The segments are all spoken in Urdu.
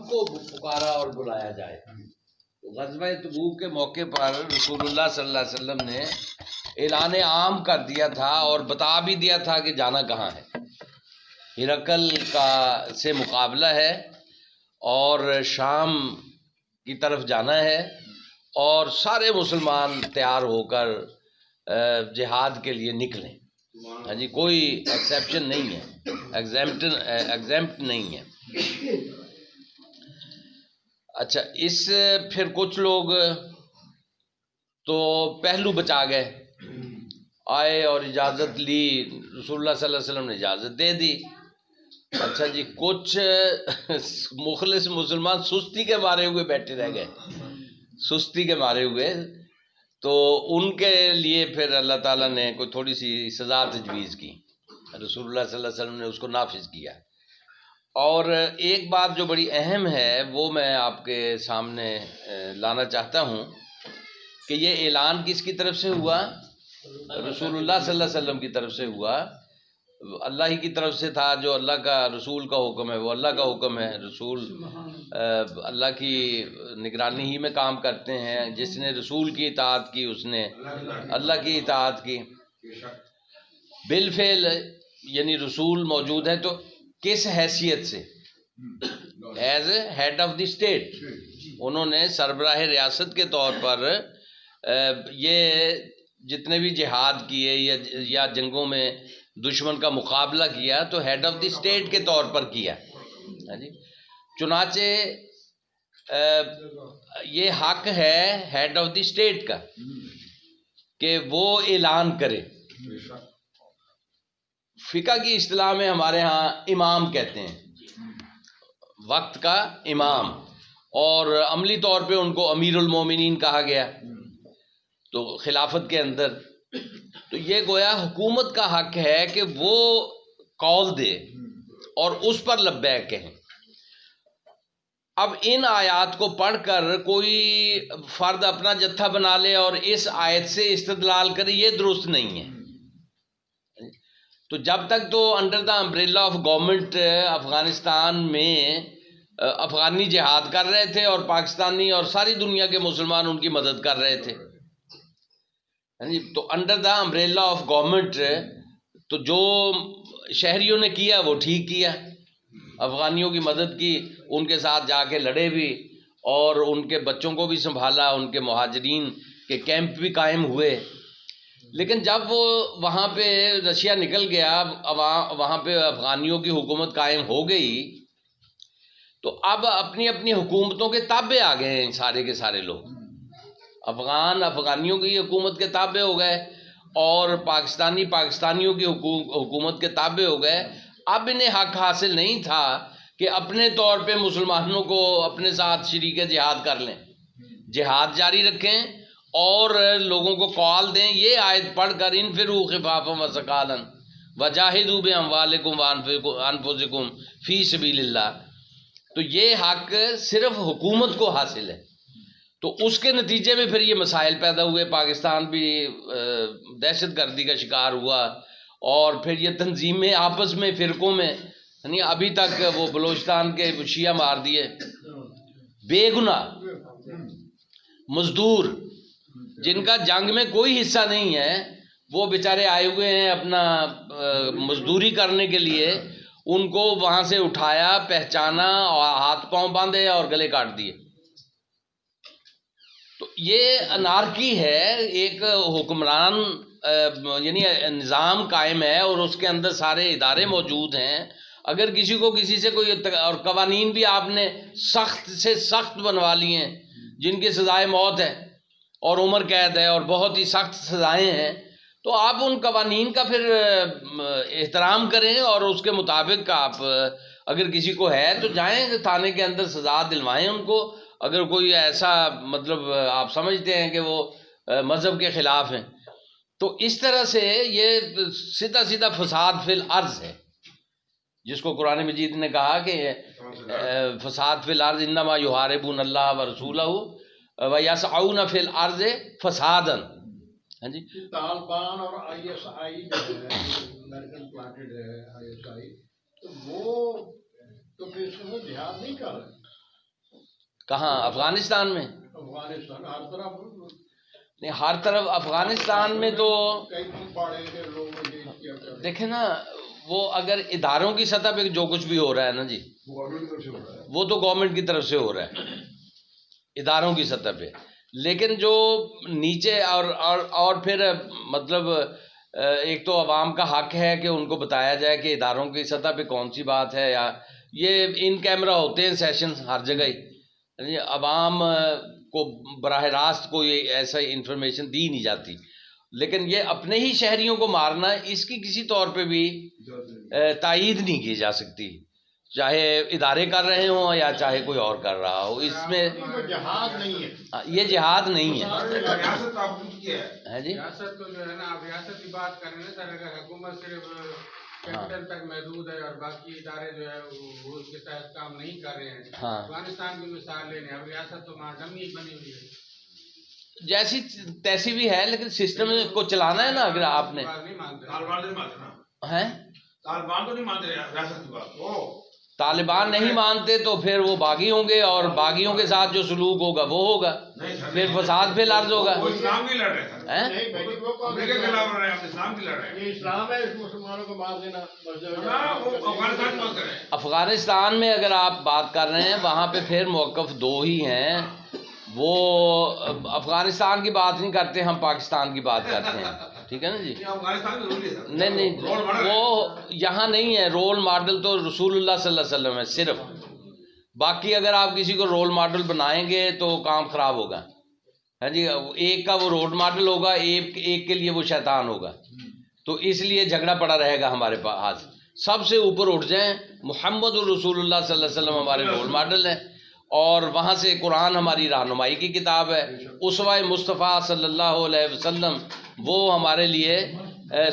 کو پکارا اور بلایا جائے۔ غزوہ تبوک کے موقع پر رسول اللہ صلی اللہ علیہ وسلم نے اعلان عام کر دیا تھا اور بتا بھی دیا تھا کہ جانا کہاں ہے۔ ہرقل کا سے مقابلہ ہے اور شام کی طرف جانا ہے، اور سارے مسلمان تیار ہو کر جہاد کے لیے نکلیں۔ ہاں جی، کوئی ایکسیپشن نہیں ہے، ایگزیمپٹ نہیں ہے۔ اچھا، پھر کچھ لوگ تو پہلو بچا گئے، آئے اور اجازت لی، رسول اللہ صلی اللہ علیہ وسلم نے اجازت دے دی۔ اچھا جی، کچھ مخلص مسلمان سستی کے مارے ہوئے بیٹھے رہ گئے، سستی کے مارے ہوئے، تو ان کے لیے پھر اللہ تعالیٰ نے کوئی تھوڑی سی سزا تجویز کی، رسول اللہ صلی اللہ علیہ وسلم نے اس کو نافذ کیا۔ اور ایک بات جو بڑی اہم ہے وہ میں آپ کے سامنے لانا چاہتا ہوں کہ یہ اعلان کس کی طرف سے ہوا؟ رسول اللہ صلی اللہ علیہ وسلم کی طرف سے ہوا، اللہ ہی کی طرف سے تھا۔ جو اللہ کا رسول کا حکم ہے وہ اللہ کا حکم ہے، رسول اللہ کی نگرانی ہی میں کام کرتے ہیں۔ جس نے رسول کی اطاعت کی اس نے اللہ کی اطاعت کی بالفعل، یعنی رسول موجود ہے تو کس حیثیت سے؟ As a head of the state, انہوں نے سربراہ ریاست کے طور پر یہ جتنے بھی جہاد کیے یا جنگوں میں دشمن کا مقابلہ کیا تو ہیڈ آف دی اسٹیٹ کے طور پر کیا۔ چنانچہ یہ حق ہے ہیڈ آف دی اسٹیٹ کا کہ وہ اعلان کرے۔ فقہ کی اصطلاح میں ہمارے ہاں امام کہتے ہیں، وقت کا امام، اور عملی طور پہ ان کو امیر المومنین کہا گیا تو خلافت کے اندر۔ تو یہ گویا حکومت کا حق ہے کہ وہ قول دے اور اس پر لبیک کہیں۔ اب ان آیات کو پڑھ کر کوئی فرد اپنا جتھا بنا لے اور اس آیت سے استدلال کرے، یہ درست نہیں ہے۔ تو جب تک تو under the umbrella of government Afghanistan میں افغانی جہاد کر رہے تھے اور پاکستانی اور ساری دنیا کے مسلمان ان کی مدد کر رہے تھے، تو under the umbrella of government تو جو شہریوں نے کیا وہ ٹھیک کیا، افغانیوں کی مدد کی، ان کے ساتھ جا کے لڑے بھی اور ان کے بچوں کو بھی سنبھالا، ان کے مہاجرین کے کیمپ بھی قائم ہوئے۔ لیکن جب وہ وہاں پہ رشیا نکل گیا، وہاں پہ افغانیوں کی حکومت قائم ہو گئی، تو اب اپنی اپنی حکومتوں کے تابع آ گئے ہیں سارے کے سارے لوگ۔ افغانیوں کی حکومت کے تابع ہو گئے اور پاکستانیوں کی حکومت کے تابع ہو گئے۔ اب انہیں حق حاصل نہیں تھا کہ اپنے طور پہ مسلمانوں کو اپنے ساتھ شریک جہاد کر لیں، جہاد جاری رکھیں اور لوگوں کو کال دیں۔ یہ آیت پڑھ کر انفروا خفافا وثقالا وجاہدوا باموالکم وانفسکم فی سبیل اللہ، تو یہ حق صرف حکومت کو حاصل ہے۔ تو اس کے نتیجے میں پھر یہ مسائل پیدا ہوئے، پاکستان بھی دہشت گردی کا شکار ہوا، اور پھر یہ تنظیمیں آپس میں فرقوں میں، یعنی ابھی تک وہ بلوچستان کے شیعہ مار دیے، بے گناہ مزدور جن کا جنگ میں کوئی حصہ نہیں ہے، وہ بیچارے آئے ہوئے ہیں اپنا مزدوری کرنے کے لیے، ان کو وہاں سے اٹھایا، پہچانا اور ہاتھ پاؤں باندھے اور گلے کاٹ دیے۔ تو یہ انارکی ہے، ایک حکمران یعنی نظام قائم ہے اور اس کے اندر سارے ادارے موجود ہیں، اگر کسی سے کوئی، اور قوانین بھی آپ نے سخت سے سخت بنوا لیے ہیں جن کی سزائے موت ہے اور عمر قید ہے اور بہت ہی سخت سزائیں ہیں، تو آپ ان قوانین کا پھر احترام کریں اور اس کے مطابق آپ اگر کسی کو ہے تو جائیں تھانے کے اندر سزا دلوائیں ان کو، اگر کوئی ایسا مطلب آپ سمجھتے ہیں کہ وہ مذہب کے خلاف ہیں۔ تو اس طرح سے یہ سیدھا سیدھا فساد فی الارض ہے، جس کو قرآن مجید نے کہا کہ فساد فی الارض انما یحاربون اللہ ورسولہ ویسعون فی الارض فسادا۔ ہاں جی، طالبان اور آئی ایس آئی جو ہے، امریکن پلانٹڈ ہے آئی ایس آئی، تو وہ تو پھر اس میں جہاد نہیں کر رہے۔ کہاں؟ افغانستان میں؟ افغانستان ہر طرف نہیں، ہر طرف افغانستان میں تو کئی پاڑے کے لوگ یہ کیا کرتے ہیں۔ دیکھیں نا، وہ اگر اداروں کی سطح پہ جو کچھ بھی ہو رہا ہے نا جی، وہ تو گورنمنٹ کی طرف سے ہو رہا ہے اداروں کی سطح پہ، لیکن جو نیچے اور پھر مطلب ایک تو عوام کا حق ہے کہ ان کو بتایا جائے کہ اداروں کی سطح پہ کون سی بات ہے، یا یہ ان کیمرہ ہوتے ہیں سیشنز ہر جگہ ہی، عوام کو براہ راست کوئی ایسا انفارمیشن دی نہیں جاتی، لیکن یہ اپنے ہی شہریوں کو مارنا، اس کی کسی طور پہ بھی تائید نہیں کی جا سکتی، چاہے ادارے کر رہے ہوں یا چاہے کوئی اور کر رہا ہو، اس میں جہاد نہیں ہے، یہ جہاد نہیں ہے۔ ریاست آپ کی کیا ہے جی ریاست تو جو ہے نا، آپ ریاست کی بات کر رہے ہیں سر، اگر حکومت صرف کیپٹل تک محدود ہے اور باقی ادارے جو ہے وہ اس کے تحت کام نہیں کر رہے ہیں، ہاں، افغانستان کی مثال لے لیں، اب ریاست تو وہاں ڈمی بنی ہوئی ہے، جیسی تیسی بھی ہے، لیکن سسٹم کو چلانا ہے نا۔ اگر آپ نے نہیں مانتے، طالبان نہیں مانتے نا، ہیں طالبان تو نہیں مانتے ریاست کی بات، طالبان نہیں مانتے تو پھر وہ باغی ہوں گے، اور باغیوں کے ساتھ جو سلوک ہوگا وہ ہوگا، پھر فساد پھر عرض ہوگا۔ وہ اسلام کی لڑ رہے ہیں، ہیں؟ نہیں بھائی وہ کون امریکہ کے خلاف لڑ رہے ہیں، ہم اسلام کی لڑ رہے ہیں، یہ اسلام ہے، اس مسلمانوں کو مار دینا نا وہ افغانستان کی بات کر رہے ہیں۔ افغانستان میں اگر آپ بات کر رہے ہیں، وہاں پہ پھر موقف دو ہی ہیں، وہ افغانستان کی بات نہیں کرتے، ہم پاکستان کی بات کرتے ہیں، ٹھیک ہے نا جی؟ یہ افغانستان میں ضروری ہے سر، نہیں رول ماڈل ہے۔ وہ یہاں نہیں ہے، رول ماڈل تو رسول اللہ صلی اللہ علیہ وسلم ہے صرف، باقی اگر آپ کسی کو رول ماڈل بنائیں گے تو کام خراب ہوگا، ہاں جی، ایک کا وہ رول ماڈل ہوگا، ایک کے لیے وہ شیطان ہوگا، تو اس لیے جھگڑا پڑا رہے گا ہمارے پاس۔ سب سے اوپر اٹھ جائیں، محمد الرسول اللہ صلی اللہ علیہ وسلم ہمارے رول ماڈل ہیں، اور وہاں سے قرآن ہماری رہنمائی کی کتاب ہے، اسوہ مصطفیٰ صلی اللہ علیہ وسلم وہ ہمارے لیے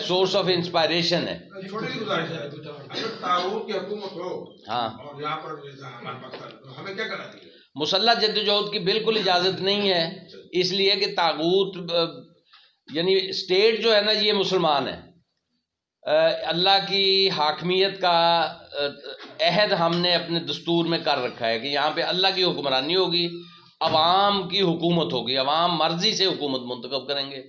سورس آف انسپائریشن ہے۔ چھوٹی سی گزارش ہے، اگر طاغوت کی حکومت ہو ہاں، اور یہاں پر ہمارے پاکستان تو ہمیں کیا کرنا چاہیے؟ مسلح جدوجہد کی بالکل اجازت نہیں ہے، اس لیے کہ طاغوت یعنی اسٹیٹ جو ہے نا یہ مسلمان ہے، اللہ کی حاکمیت کا عہد ہم نے اپنے دستور میں کر رکھا ہے کہ یہاں پہ اللہ کی حکمرانی ہوگی، عوام کی حکومت ہوگی، عوام مرضی سے حکومت منتخب کریں گے،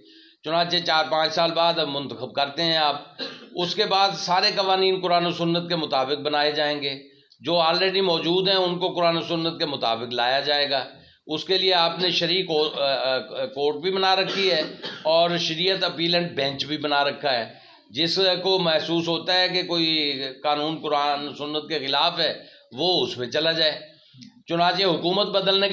چنانچہ 4-5 سال بعد اب منتخب کرتے ہیں آپ، اس کے بعد سارے قوانین قرآن و سنت کے مطابق بنائے جائیں گے، جو آلریڈی موجود ہیں ان کو قرآن و سنت کے مطابق لایا جائے گا، اس کے لیے آپ نے شرعی کورٹ بھی بنا رکھی ہے، اور شریعت اپیلنٹ بینچ بھی بنا رکھا ہے، جس کو محسوس ہوتا ہے کہ کوئی قانون قرآن سنت کے خلاف ہے وہ اس میں چلا جائے۔ چنانچہ حکومت بدلنے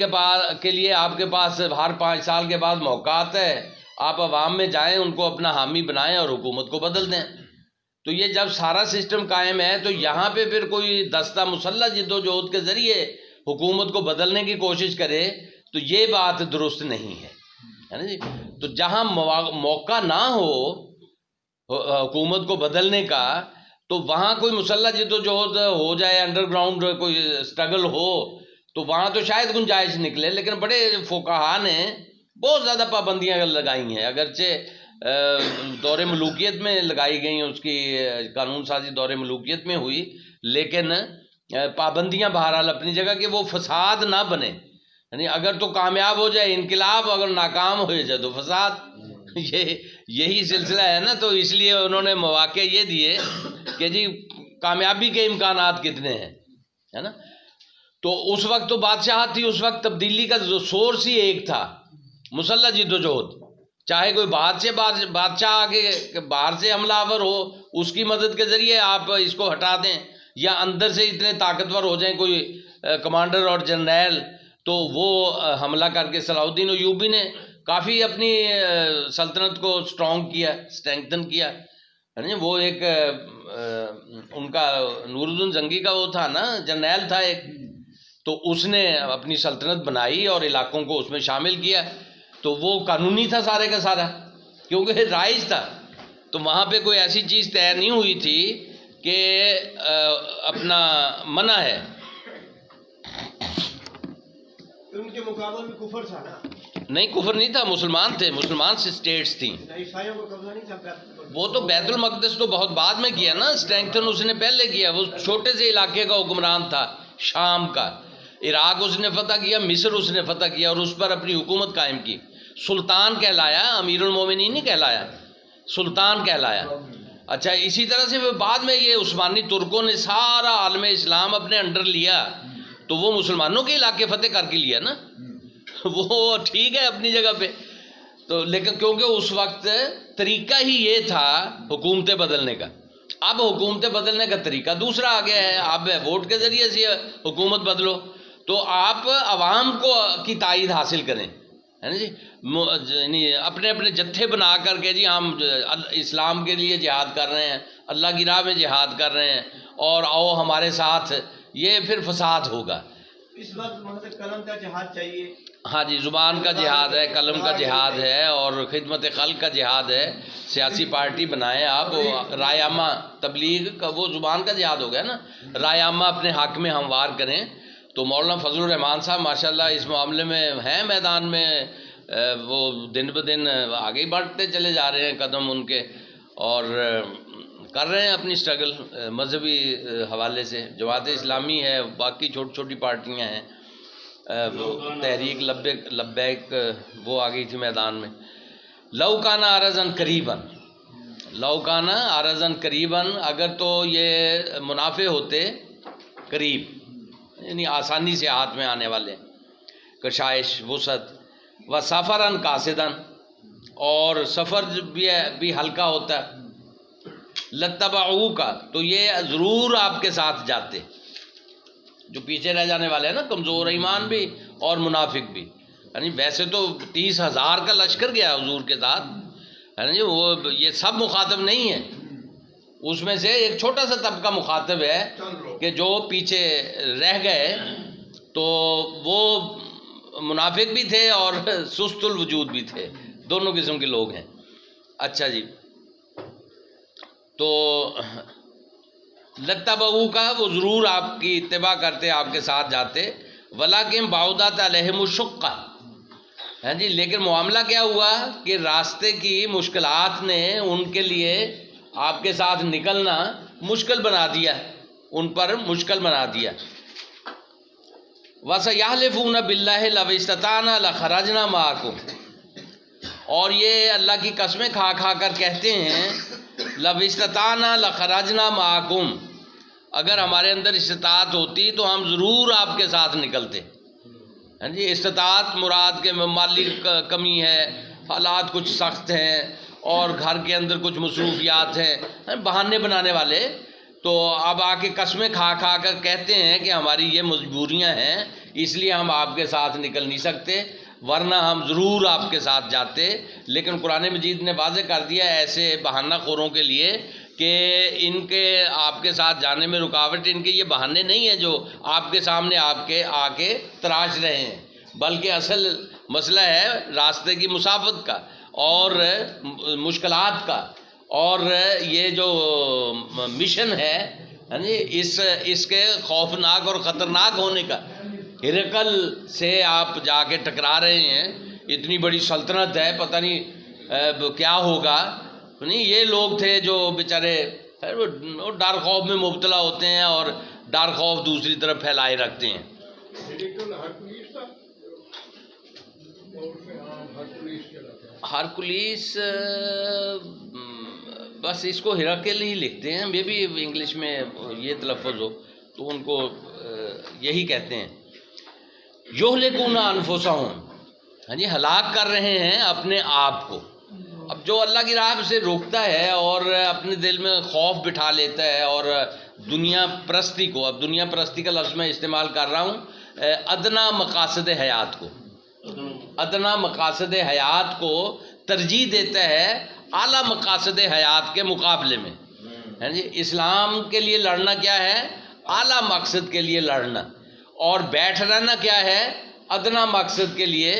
کے لیے آپ کے پاس ہر 5 سال کے بعد موقع آتا ہے، آپ عوام میں جائیں، ان کو اپنا حامی بنائیں اور حکومت کو بدل دیں۔ تو یہ جب سارا سسٹم قائم ہے تو یہاں پہ پھر کوئی دستہ مسلح جدوجہد کے ذریعے حکومت کو بدلنے کی کوشش کرے تو یہ بات درست نہیں ہے نا جی۔ تو جہاں موقع نہ ہو حکومت کو بدلنے کا، تو وہاں کوئی مسلح جدوجہد ہو جائے، انڈر گراؤنڈ کوئی اسٹرگل ہو، تو وہاں تو شاید گنجائش نکلے، لیکن بڑے فقہا نے بہت زیادہ پابندیاں لگائی ہیں، اگرچہ دور ملوکیت میں لگائی گئیں، اس کی قانون سازی دور ملوکیت میں ہوئی، لیکن پابندیاں بہرحال اپنی جگہ کہ وہ فساد نہ بنے، یعنی اگر تو کامیاب ہو جائے انقلاب، اگر ناکام ہو جائے تو فساد، یہی سلسلہ ہے نا۔ تو اس لیے انہوں نے مواقع یہ دیے کہ جی کامیابی کے امکانات کتنے ہیں، ہے نا۔ تو اس وقت تو بادشاہت تھی، اس وقت تبدیلی کا جو سورس ہی ایک تھا، مسلح جدوجہد، چاہے کوئی بادشاہ آگے باہر سے حملہ آور ہو، اس کی مدد کے ذریعے آپ اس کو ہٹا دیں، یا اندر سے اتنے طاقتور ہو جائیں کوئی کمانڈر اور جرنیل، تو وہ حملہ کر کے صلاح الدین ایوبی نے کافی اپنی سلطنت کو اسٹرینگتھن کیا، وہ ایک ان کا نور الدین زنگی کا وہ تھا نا، جرنیل تھا ایک، تو اس نے اپنی سلطنت بنائی اور علاقوں کو اس میں شامل کیا، تو وہ قانونی تھا سارے کا سارا، کیونکہ رائج تھا، تو وہاں پہ کوئی ایسی چیز طے نہیں ہوئی تھی کہ اپنا منع ہے۔ ان کے مقابلے میں کفر تھا نا، نہیں کفر نہیں تھا، مسلمان تھے، مسلمان سے اسٹیٹس تھیں، عیسائیوں کو قبضہ نہیں تھا۔ وہ تو بیت المقدس تو بہت بعد میں کیا نا، اسٹرینگتھن اس نے پہلے کیا، وہ چھوٹے سے علاقے کا حکمران تھا شام کا، عراق اس نے فتح کیا، مصر اس نے فتح کیا اور اس پر اپنی حکومت قائم کی. سلطان کہلایا، امیر المومنین نہیں کہلایا، سلطان کہلایا. اچھا اسی طرح سے بعد میں یہ عثمانی ترکوں نے سارا عالم اسلام اپنے انڈر لیا تو وہ مسلمانوں کے علاقے فتح کر کے لیا نا، وہ ٹھیک ہے اپنی جگہ پہ. تو لیکن کیونکہ اس وقت طریقہ ہی یہ تھا حکومتیں بدلنے کا، اب حکومتیں بدلنے کا طریقہ دوسرا آ گیا ہے، اب ووٹ کے ذریعے سے حکومت بدلو. تو آپ عوام کو کی تائید حاصل کریں، ہے نا جی، یعنی اپنے اپنے جتھے بنا کر کے جی ہم اسلام کے لیے جہاد کر رہے ہیں، اللہ کی راہ میں جہاد کر رہے ہیں اور آؤ ہمارے ساتھ، یہ پھر فساد ہوگا. اس وقت قلم کا جہاد چاہیے. ہاں جی، زبان کا جہاد ہے، قلم کا جہاد ہے اور خدمت خلق کا جہاد ہے. سیاسی پارٹی بنائیں آپ، رائے عامہ تبلیغ کا وہ زبان کا جہاد ہو گیا نا، رائے عامہ اپنے حق میں ہموار کریں. تو مولانا فضل الرحمان صاحب ماشاءاللہ اس معاملے میں ہیں میدان میں، وہ دن بدن آگے بڑھتے چلے جا رہے ہیں قدم ان کے، اور کر رہے ہیں اپنی سٹرگل مذہبی حوالے سے. جماعت اسلامی ہے، باقی چھوٹی چھوٹی پارٹیاں ہیں، تحریک لبیک وہ آ گئی تھی میدان میں. لو کانا عرضاً قریباً، لو کانا عرضاً قریباً، اگر تو یہ منافع ہوتے قریب یعنی آسانی سے ہاتھ میں آنے والے، کشائش وسعت، و سفراً قاصداً، اور سفر بھی ہلکا ہوتا ہے، لتبعو کا تو یہ ضرور آپ کے ساتھ جاتے، جو پیچھے رہ جانے والے ہیں نا، کمزور ایمان بھی اور منافق بھی. یعنی ویسے تو 30,000 کا لشکر گیا حضور کے ساتھ، ہے نا جی، وہ یہ سب مخاطب نہیں ہے، اس میں سے ایک چھوٹا سا طبقہ مخاطب ہے کہ جو پیچھے رہ گئے، تو وہ منافق بھی تھے اور سست الوجود بھی تھے، دونوں قسم کے لوگ ہیں. اچھا جی، تو لتبعو کا وہ ضرور آپ کی اتباع کرتے، آپ کے ساتھ جاتے. ولیکن بعدت علیہم الشقہ، ہاں جی، لیکن معاملہ کیا ہوا کہ راستے کی مشکلات نے ان کے لیے آپ کے ساتھ نکلنا مشکل بنا دیا، ان پر مشکل بنا دیا. وَسَيَحْلِفُونَ بِاللَّهِ لَوِ اسْتَطَعْنَا لَخَرَجْنَا مَعَكُمْ، اور یہ اللہ کی قسمیں کھا کھا کر کہتے ہیں لَوِ اسْتَطَعْنَا لَخَرَجْنَا مَعَكُمْ، اگر ہمارے اندر استطاعت ہوتی تو ہم ضرور آپ کے ساتھ نکلتے. ہاں جی، استطاعت مراد کے مالی کمی ہے، حالات کچھ سخت ہیں اور گھر کے اندر کچھ مصروفیات ہیں، بہانے بنانے والے. تو اب آ کے قسمیں کھا کھا کر کہتے ہیں کہ ہماری یہ مجبوریاں ہیں، اس لیے ہم آپ کے ساتھ نکل نہیں سکتے، ورنہ ہم ضرور آپ کے ساتھ جاتے. لیکن قرآن مجید نے واضح کر دیا ایسے بہانہ خوروں کے لیے کہ ان کے آپ کے ساتھ جانے میں رکاوٹ ان کے یہ بہانے نہیں ہیں جو آپ کے سامنے آپ کے آ کے تراش رہے ہیں، بلکہ اصل مسئلہ ہے راستے کی مسافت کا اور مشکلات کا، اور یہ جو مشن ہے اس کے خوفناک اور خطرناک ہونے کا. ہرقل سے آپ جا کے ٹکرا رہے ہیں، اتنی بڑی سلطنت ہے، پتہ نہیں کیا ہوگا. نہیں، یہ لوگ تھے جو بیچارے ڈر خوف میں مبتلا ہوتے ہیں اور ڈر خوف دوسری طرف پھیلائے رکھتے ہیں. ہرکلیس بس اس کو ہرقل ہی لکھتے ہیں، یہ بھی انگلش میں یہ تلفظ ہو تو ان کو یہی کہتے ہیں. یہلکون انفسہم، ہاں جی، ہلاک کر رہے ہیں اپنے آپ کو. اب جو اللہ کی راہ سے روکتا ہے اور اپنے دل میں خوف بٹھا لیتا ہے اور دنیا پرستی کو، اب دنیا پرستی کا لفظ میں استعمال کر رہا ہوں، ادنا مقاصد حیات کو، ادنا مقاصد حیات کو ترجیح دیتا ہے اعلیٰ مقاصد حیات کے مقابلے میں. ہے جی، اسلام کے لیے لڑنا کیا ہے؟ اعلیٰ مقصد کے لیے لڑنا. اور بیٹھ رہنا کیا ہے؟ ادنا مقصد کے لیے،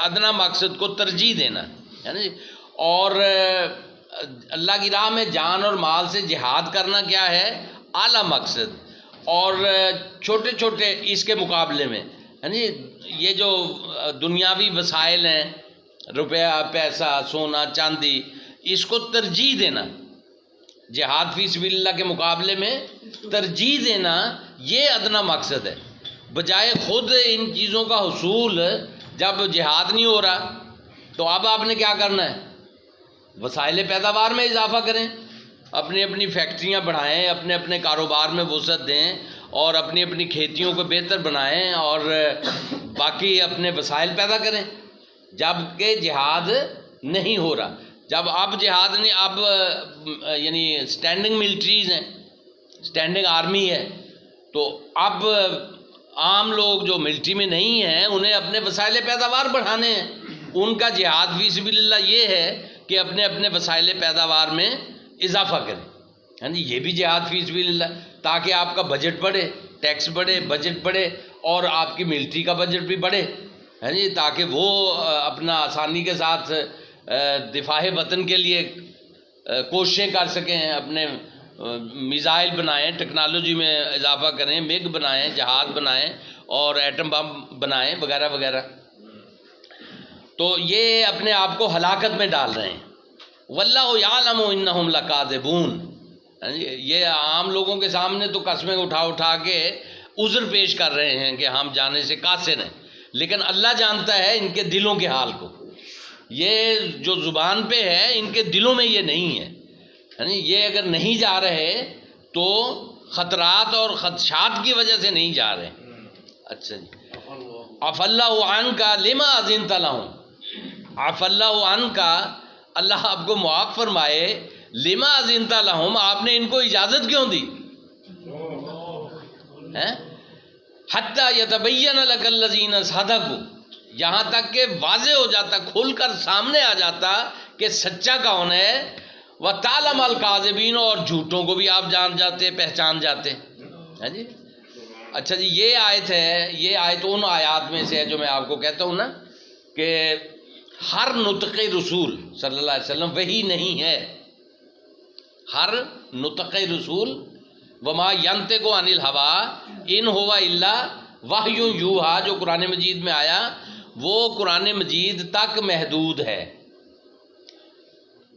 ادنا مقصد کو ترجیح دینا، ہے نا جی. اور اللہ کی راہ میں جان اور مال سے جہاد کرنا کیا ہے؟ اعلیٰ مقصد. اور چھوٹے چھوٹے اس کے مقابلے میں، ہے نا جی، یہ جو دنیاوی وسائل ہیں، روپیہ پیسہ سونا چاندی، اس کو ترجیح دینا، جہاد فی سبیل اللہ کے مقابلے میں ترجیح دینا، یہ ادنا مقصد ہے. بجائے خود ان چیزوں کا حصول جب جہاد نہیں ہو رہا تو اب آپ نے کیا کرنا ہے؟ وسائل پیداوار میں اضافہ کریں، اپنی اپنی فیکٹریاں بڑھائیں، اپنے اپنے کاروبار میں وسعت دیں اور اپنی اپنی کھیتیوں کو بہتر بنائیں اور باقی اپنے وسائل پیدا کریں، جب کہ جہاد نہیں ہو رہا۔ جب اب جہاد نہیں، اب یعنی اسٹینڈنگ ملٹریز ہیں، اسٹینڈنگ آرمی ہے، تو اب عام لوگ جو ملٹری میں نہیں ہیں انہیں اپنے وسائل پیداوار بڑھانے ہیں۔ ان کا جہاد فی سبیل اللہ یہ ہے کہ اپنے اپنے وسائل پیداوار میں اضافہ کریں، ہاں جی، یہ بھی جہاد فی سبیل اللہ، تاکہ آپ کا بجٹ بڑھے، ٹیکس بڑھے، بجٹ بڑھے اور آپ کی ملٹری کا بجٹ بھی بڑھے، ہاں جی، تاکہ وہ اپنا آسانی کے ساتھ دفاع وطن کے لیے کوششیں کر سکیں، اپنے میزائل بنائیں، ٹیکنالوجی میں اضافہ کریں، میگ بنائیں، جہاز بنائیں اور ایٹم بم بنائیں وغیرہ وغیرہ۔ تو یہ اپنے آپ کو ہلاکت میں ڈال رہے ہیں۔ واللہ یعلم انہم لکاذبون، یہ عام لوگوں کے سامنے تو قسمیں اٹھا اٹھا کے عذر پیش کر رہے ہیں کہ ہم جانے سے قاصر ہیں، لیکن اللہ جانتا ہے ان کے دلوں کے حال کو۔ یہ جو زبان پہ ہے ان کے دلوں میں یہ نہیں ہے، یعنی یہ اگر نہیں جا رہے تو خطرات اور خدشات کی وجہ سے نہیں جا رہے۔ اچھا جی، عف اللہ عنک لما اذنت لہم، عف اللہ عنک، اللہ آپ کو معاف فرمائے، لما اذنت لہم، آپ نے ان کو اجازت کیوں دی؟ حتی یتبین لک الذین صدقوا، یہاں تک کہ واضح ہو جاتا، کھل کر سامنے آ جاتا کہ سچا کون ہے، وتعلم الکاذبین، اور جھوٹوں کو بھی آپ جان جاتے، پہچان جاتے، ہاں جی۔ اچھا جی، یہ آیت ہے، یہ آیت ان آیات میں سے ہے جو میں آپ کو کہتا ہوں نا کہ ہر نطق رسول صلی اللہ علیہ وسلم وہی نہیں ہے، ہر نطق رسول وما ینطق عن الہوی ان ہوا الا وحی یوحی، جو قرآن مجید میں آیا وہ قرآن مجید تک محدود ہے۔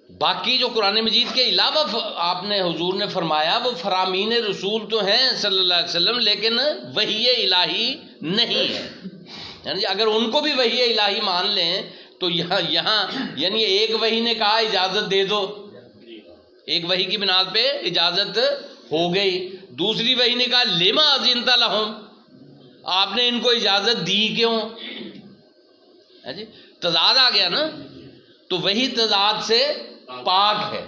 باقی جو قرآن مجید کے علاوہ آپ نے حضور نے فرمایا وہ فرامین رسول تو ہیں صلی اللہ علیہ وسلم، لیکن وحی الہی نہیں ہے، یعنی اگر ان کو بھی وحی الہی مان لیں تو یہاں یعنی ایک وحی نے کہا اجازت دے دو، ایک وحی کی بنیاد پہ اجازت ہو گئی، دوسری وحی نے کہا لما اذنت لہم، آپ نے ان کو اجازت دی کیوں؟ جی تضاد آ گیا نا، تو وہی تضاد سے پاک ہے،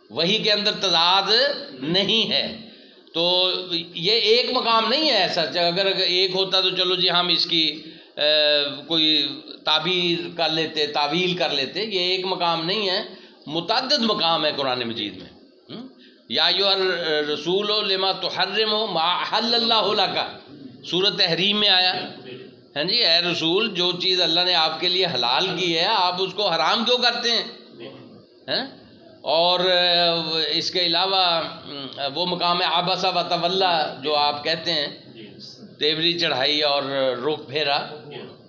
وہی کے اندر تضاد نہیں ہے۔ تو یہ ایک مقام نہیں ہے ایسا، اگر ایک ہوتا تو چلو جی ہم اس کی کوئی تعبیر کر لیتے، تعویل کر لیتے، یہ ایک مقام نہیں ہے، متعدد مقام ہے قرآن مجید میں۔ یا ایھا الرسول لما تحرم ما احل اللہ لک، سورۃ تحریم میں آیا، ہاں جی، اے رسول جو چیز اللہ نے آپ کے لیے حلال کی ہے آپ اس کو حرام کیوں کرتے ہیں؟ اور اس کے علاوہ وہ مقام عبس و تولی جو آپ کہتے ہیں، تیوری چڑھائی اور رخ پھیرا،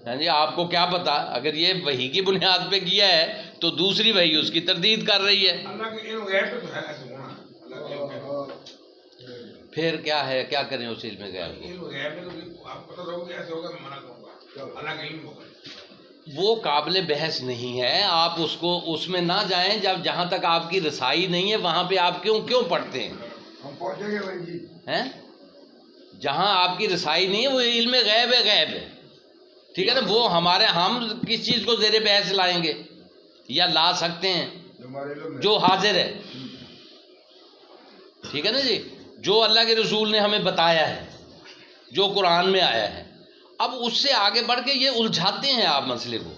ہاں جی، آپ کو کیا پتا، اگر یہ وحی کی بنیاد پہ کیا ہے تو دوسری وحی اس کی تردید کر رہی ہے۔ اللہ کے علم غیب پہ تو ہے ایسے ہونا، اللہ کے علم غیب، پھر کیا ہے، کیا کریں اس علم غیب کو؟ علم غیب میں تو آپ پتہ رہو کہ ایسے ہوگا، میں منع کروں گا، اللہ کے علم ہوگا، وہ قابل بحث نہیں ہے، آپ اس کو اس میں نہ جائیں، جہاں تک آپ کی رسائی نہیں ہے وہاں پہ آپ کیوں پڑھتے ہیں؟ ہم پہنچیں گے بھائی جی، ہیں جہاں آپ کی رسائی نہیں ہے وہ علم غیب ہے، غیب ہے، ٹھیک ہے نا، وہ ہم کس چیز کو زیر بحث لائیں گے یا لا سکتے ہیں؟ جو حاضر ہے، ٹھیک ہے نا جی، جو اللہ کے رسول نے ہمیں بتایا ہے، جو قرآن میں آیا ہے۔ اب اس سے آگے بڑھ کے یہ الجھاتے ہیں آپ مسئلے کو،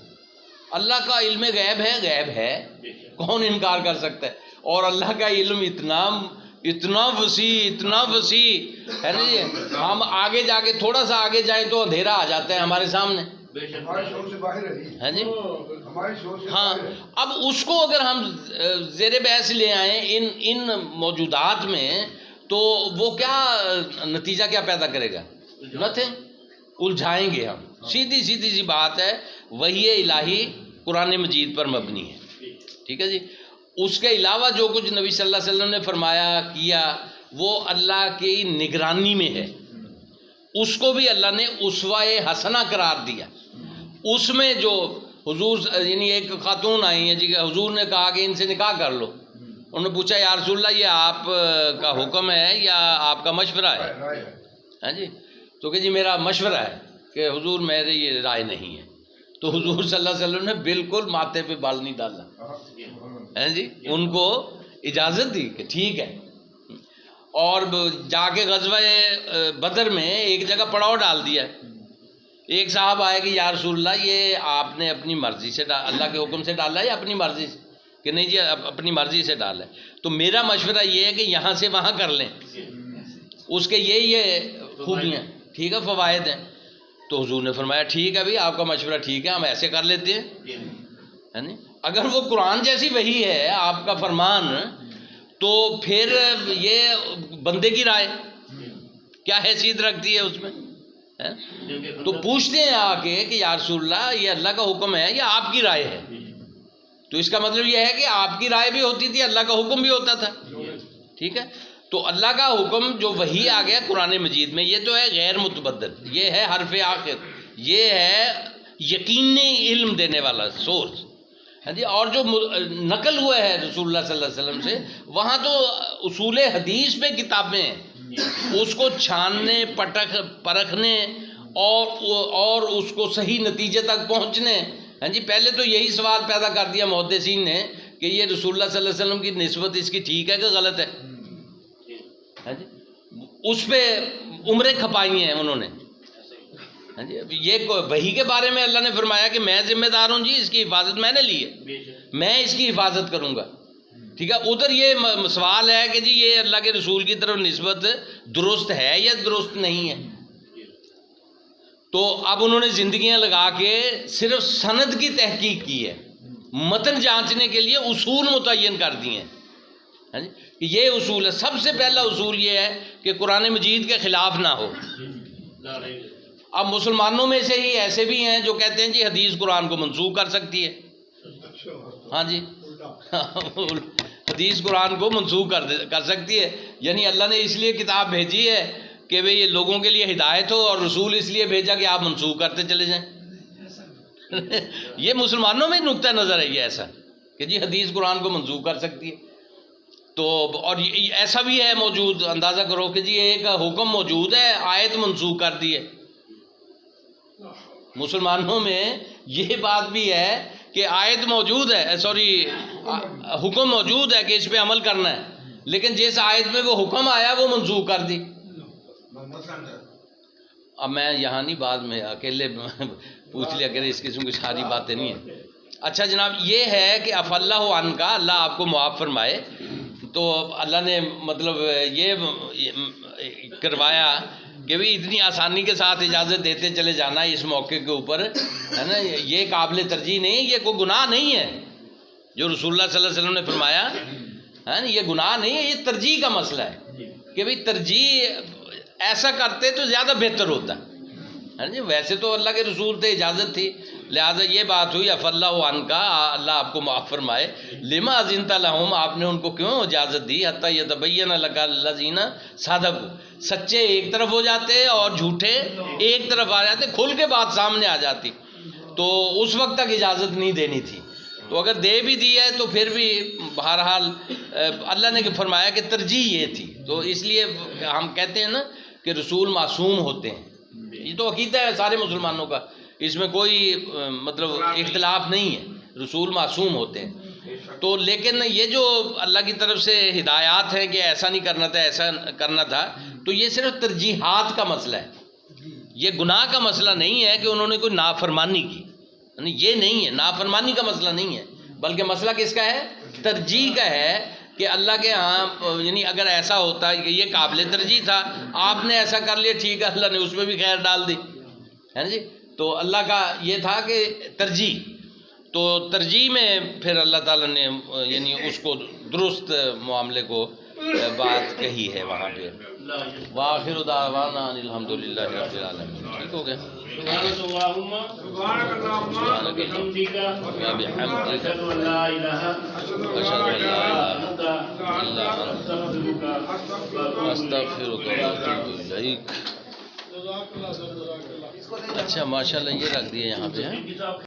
اللہ کا علم غیب ہے، غیب ہے، کون انکار کر سکتا ہے، اور اللہ کا علم اتنا وسیع ہے نا جی، ہم آگے جا کے تھوڑا سا آگے جائیں تو اندھیرا آ جاتا ہے ہمارے سامنے، ہماری شعور سے باہر ہے، ہے جی، ہماری شعور سے ہاں۔ باہر ہے۔ اب اس کو اگر ہم زیر بحث لے آئیں ان موجودات میں تو وہ کیا نتیجہ کیا پیدا کرے گا؟ نتھنگ، الجھائیں گے ہم، سیدھی سی بات ہے، وحی الہی قرآن مجید پر مبنی ہے، ٹھیک ہے جی۔ اس کے علاوہ جو کچھ نبی صلی اللہ علیہ وسلم نے فرمایا کیا وہ اللہ کی نگرانی میں ہے، اس کو بھی اللہ نے اسوہ حسنہ قرار دیا. اس میں جو حضور یعنی ایک خاتون آئی ہیں جی کہ حضور نے کہا کہ ان سے نکاح کر لو. انہوں نے پوچھا یا رسول اللہ یہ آپ کا حکم ہے یا آپ کا مشورہ ہے؟ ہاں جی. تو کہ جی میرا مشورہ ہے کہ حضور میری یہ رائے نہیں ہے. تو حضور صلی اللہ علیہ وسلم نے بالکل ماتھے پہ بال نہیں ڈالا. ہاں جی, ان کو اجازت دی کہ ٹھیک ہے. اور جا کے غزوہ بدر میں ایک جگہ پڑاؤ ڈال دیا. ایک صاحب آئے کہ یا رسول اللہ یہ آپ نے اپنی مرضی سے اللہ کے حکم سے ڈالا ہے یا اپنی مرضی سے؟ کہ نہیں جی اپنی مرضی سے ڈالا ہے. تو میرا مشورہ یہ ہے کہ یہاں سے وہاں کر لیں, اس کے یہ خوبیاں ٹھیک ہے فوائد ہیں. تو حضور نے فرمایا ٹھیک ہے بھائی آپ کا مشورہ ٹھیک ہے, ہم ایسے کر لیتے ہیں. اگر وہ قرآن جیسی وحی ہے آپ کا فرمان, تو پھر یہ بندے کی رائے کیا حیثیت رکھتی ہے اس میں؟ تو پوچھتے ہیں آ کے کہ یا رسول اللہ یہ اللہ کا حکم ہے یا آپ کی رائے ہے؟ تو اس کا مطلب یہ ہے کہ آپ کی رائے بھی ہوتی تھی, اللہ کا حکم بھی ہوتا تھا. ٹھیک ہے. تو اللہ کا حکم جو وحی آ گیا قرآن مجید میں, یہ تو ہے غیر متبدل, یہ ہے حرف آخر, یہ ہے یقینی علم دینے والا سورس. ہاں جی. اور جو نقل ہوا ہے رسول اللہ صلی اللہ علیہ وسلم سے, وہاں تو اصول حدیث پہ کتابیں ہیں, اس کو چھاننے پرکھنے اور اس کو صحیح نتیجے تک پہنچنے. ہاں جی. پہلے تو یہی سوال پیدا کر دیا محدثین نے کہ یہ رسول اللہ صلی اللہ علیہ وسلم کی نسبت اس کی ٹھیک ہے کہ غلط ہے. ہاں جی. اس پہ عمریں کھپائی ہیں انہوں نے. ہاں جی. یہ وحی کے بارے میں اللہ نے فرمایا کہ میں ذمہ دار ہوں جی, اس کی حفاظت میں نے لی ہے, میں اس کی حفاظت کروں گا. ٹھیک ہے. ادھر یہ سوال ہے کہ جی یہ اللہ کے رسول کی طرف نسبت درست ہے یا درست نہیں ہے. تو اب انہوں نے زندگیاں لگا کے صرف سند کی تحقیق کی ہے, متن جانچنے کے لیے اصول متعین کر دیے ہیں. ہاں جی. یہ اصول ہے. سب سے پہلا اصول یہ ہے کہ قرآن مجید کے خلاف نہ ہو. اب مسلمانوں میں سے ہی ایسے بھی ہیں جو کہتے ہیں جی حدیث قرآن کو منسوخ کر سکتی ہے. ہاں جی. حدیث قرآن کو منسوخ کر سکتی ہے, یعنی اللہ نے اس لیے کتاب بھیجی ہے کہ بھئی یہ لوگوں کے لیے ہدایت ہو, اور رسول اس لیے بھیجا کہ آپ منسوخ کرتے چلے جائیں. یہ مسلمانوں میں نقطہ نظر ہے یہ ایسا کہ جی حدیث قرآن کو منسوخ کر سکتی ہے. تو اور ایسا بھی ہے موجود, اندازہ کرو کہ جی ایک حکم موجود ہے, آیت منسوخ کر دی ہے. مسلمانوں میں یہ بات بھی ہے کہ آیت موجود ہے, حکم موجود ہے کہ اس پہ عمل کرنا ہے, لیکن جس آیت میں وہ حکم آیا وہ منسوخ کر دی. اب میں یہاں نہیں, بعد میں اکیلے پوچھ لیا کرے, اس قسم کی ساری باتیں نہیں ہیں. اچھا جناب, یہ ہے کہ اف اللہ عنہ کا, اللہ آپ کو معاف فرمائے. تو اللہ نے مطلب یہ کروایا کہ بھی اتنی آسانی کے ساتھ اجازت دیتے چلے جانا اس موقع کے اوپر, ہے نا, یہ قابل ترجیح نہیں, یہ کوئی گناہ نہیں ہے جو رسول اللہ صلی اللہ علیہ وسلم نے فرمایا ہے نا, یہ گناہ نہیں ہے, یہ ترجیح کا مسئلہ ہے کہ بھئی ترجیح ایسا کرتے تو زیادہ بہتر ہوتا ہے جی. ویسے تو اللہ کے رسول تھے, اجازت تھی, لہٰذا یہ بات ہوئی اف اللہ عنہ کا, اللہ آپ کو معاف فرمائے. لما اذنت لہم, آپ نے ان کو کیوں اجازت دی, حتی یتبین لک الذین صدقوا, سچے ایک طرف ہو جاتے اور جھوٹے ایک طرف آ جاتے, کھل کے بات سامنے آ جاتی. تو اس وقت تک اجازت نہیں دینی تھی. تو اگر دے بھی دی ہے تو پھر بھی بہرحال اللہ نے فرمایا کہ ترجیح یہ تھی. تو اس لیے ہم کہتے ہیں نا کہ رسول معصوم ہوتے ہیں, یہ تو عقیدہ ہے سارے مسلمانوں کا, اس میں کوئی مطلب اختلاف نہیں ہے, رسول معصوم ہوتے ہیں. تو لیکن یہ جو اللہ کی طرف سے ہدایات ہیں کہ ایسا نہیں کرنا تھا, ایسا کرنا تھا, تو یہ صرف ترجیحات کا مسئلہ ہے, یہ گناہ کا مسئلہ نہیں ہے کہ انہوں نے کوئی نافرمانی کی, یہ نہیں ہے, نافرمانی کا مسئلہ نہیں ہے, بلکہ مسئلہ کس کا ہے, ترجیح کا ہے کہ اللہ کے ہاں یعنی اگر ایسا ہوتا کہ یہ قابل ترجیح تھا, آپ نے ایسا کر لیا, ٹھیک ہے, اللہ نے اس میں بھی خیر ڈال دی, ہے نا جی. تو اللہ کا یہ تھا کہ ترجیح, تو ترجیح میں پھر اللہ تعالیٰ نے یعنی اس کو درست معاملے کو بات کہی ہے وہاں پہ. وآخر دعوانا ان الحمد للہ رب العالمین. ٹھیک ہو گیا. سبحانك اللهم وبحمدك أشهد أن لا إله إلا أنت أستغفرك وأتوب إليك. جزاک اللہ سر، جزاک اللہ. اچھا ماشاء اللہ یہ رکھ دیے یہاں پہ ہیں.